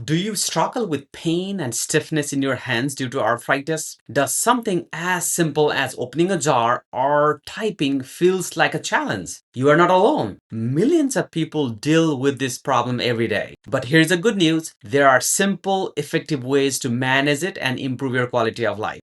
Do you struggle with pain and stiffness in your hands due to arthritis? Does something as simple as opening a jar or typing feels like a challenge? You are not alone. Millions of people deal with this problem every day. But here's the good news. There are simple, effective ways to manage it and improve your quality of life.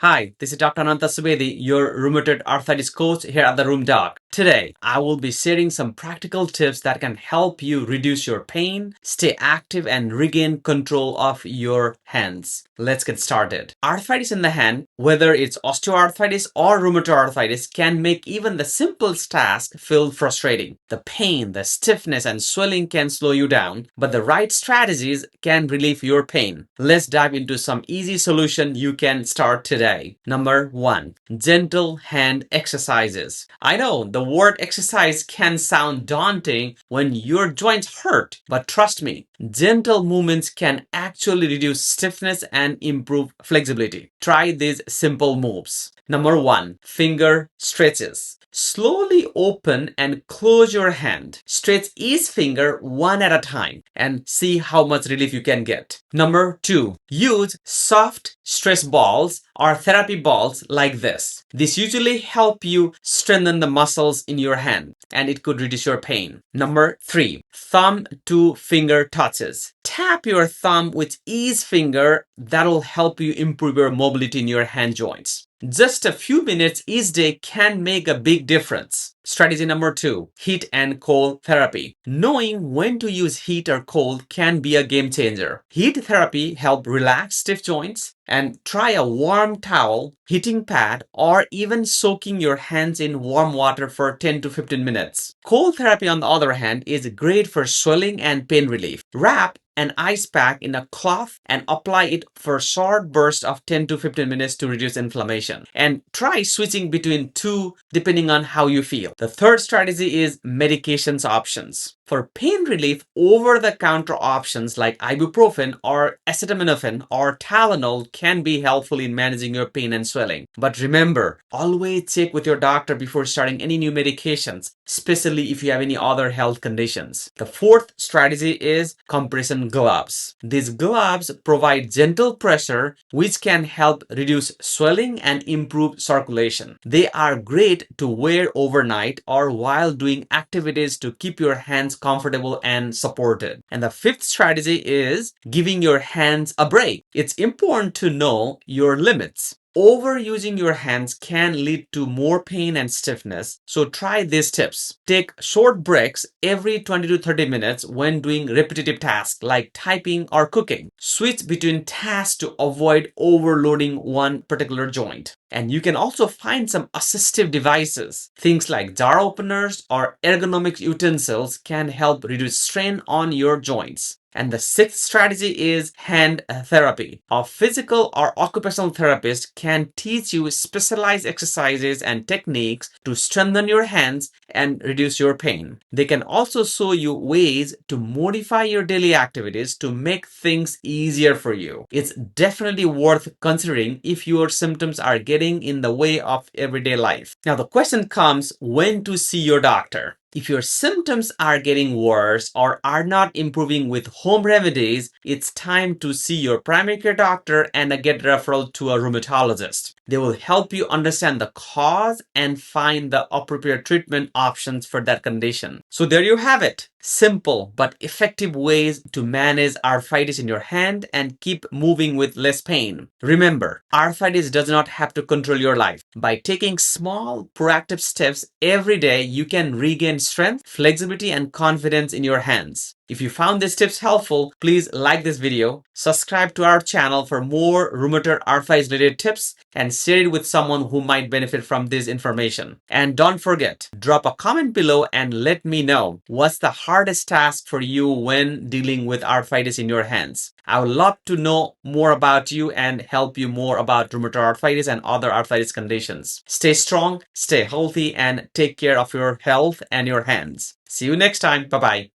Hi, this is Dr. Ananta Subedi, your rheumatoid arthritis coach here at the Room Doc. Today, I will be sharing some practical tips that can help you reduce your pain, stay active, and regain control of your hands. Let's get started. Arthritis in the hand, whether it's osteoarthritis or rheumatoid arthritis, can make even the simplest task feel frustrating. The pain, the stiffness, and swelling can slow you down, but the right strategies can relieve your pain. Let's dive into some easy solution you can start today. Number 1, gentle hand exercises. I know the word exercise can sound daunting when your joints hurt, but trust me, gentle movements can actually reduce stiffness and improve flexibility. Try these simple moves. Number 1, finger stretches. Slowly open and close your hand. Stretch each finger one at a time and see how much relief you can get. Number 2, use soft stress balls or therapy balls like this. This usually help you strengthen the muscles in your hand and it could reduce your pain. Number 3, thumb to finger touches. Tap your thumb with each finger. That'll help you improve your mobility in your hand joints. Just a few minutes each day can make a big difference. Strategy number 2, heat and cold therapy. Knowing when to use heat or cold can be a game changer. Heat therapy helps relax stiff joints, and try a warm towel, heating pad, or even soaking your hands in warm water for 10 to 15 minutes. Cold therapy, on the other hand, is great for swelling and pain relief. Wrap an ice pack in a cloth and apply it for short bursts of 10 to 15 minutes to reduce inflammation. And try switching between two depending on how you feel. The third strategy is medications options. For pain relief, over-the-counter options like ibuprofen or acetaminophen or Tylenol can be helpful in managing your pain and swelling. But remember, always check with your doctor before starting any new medications, especially if you have any other health conditions. The fourth strategy is compression gloves. These gloves provide gentle pressure which can help reduce swelling and improve circulation. They are great to wear overnight or while doing activities to keep your hands comfortable and supported. And the fifth strategy is giving your hands a break. It's important to know your limits. Overusing your hands can lead to more pain and stiffness, so try these tips. Take short breaks every 20 to 30 minutes when doing repetitive tasks like typing or cooking. Switch between tasks to avoid overloading one particular joint. And you can also find some assistive devices. Things like jar openers or ergonomic utensils can help reduce strain on your joints. And the sixth strategy is hand therapy. A physical or occupational therapist can teach you specialized exercises and techniques to strengthen your hands and reduce your pain. They can also show you ways to modify your daily activities to make things easier for you. It's definitely worth considering if your symptoms are getting in the way of everyday life. Now the question comes, when to see your doctor? If your symptoms are getting worse or are not improving with home remedies, it's time to see your primary care doctor and get referral to a rheumatologist. They will help you understand the cause and find the appropriate treatment options for that condition. So there you have it. Simple but effective ways to manage arthritis in your hand and keep moving with less pain. Remember, arthritis does not have to control your life. By taking small, proactive steps every day, you can regain strength, flexibility, and confidence in your hands. If you found these tips helpful, please like this video, subscribe to our channel for more rheumatoid arthritis related tips, and share it with someone who might benefit from this information. And don't forget, drop a comment below and let me know what's the hardest task for you when dealing with arthritis in your hands. I would love to know more about you and help you more about rheumatoid arthritis and other arthritis conditions. Stay strong, stay healthy, and take care of your health and your hands. See you next time. Bye-bye.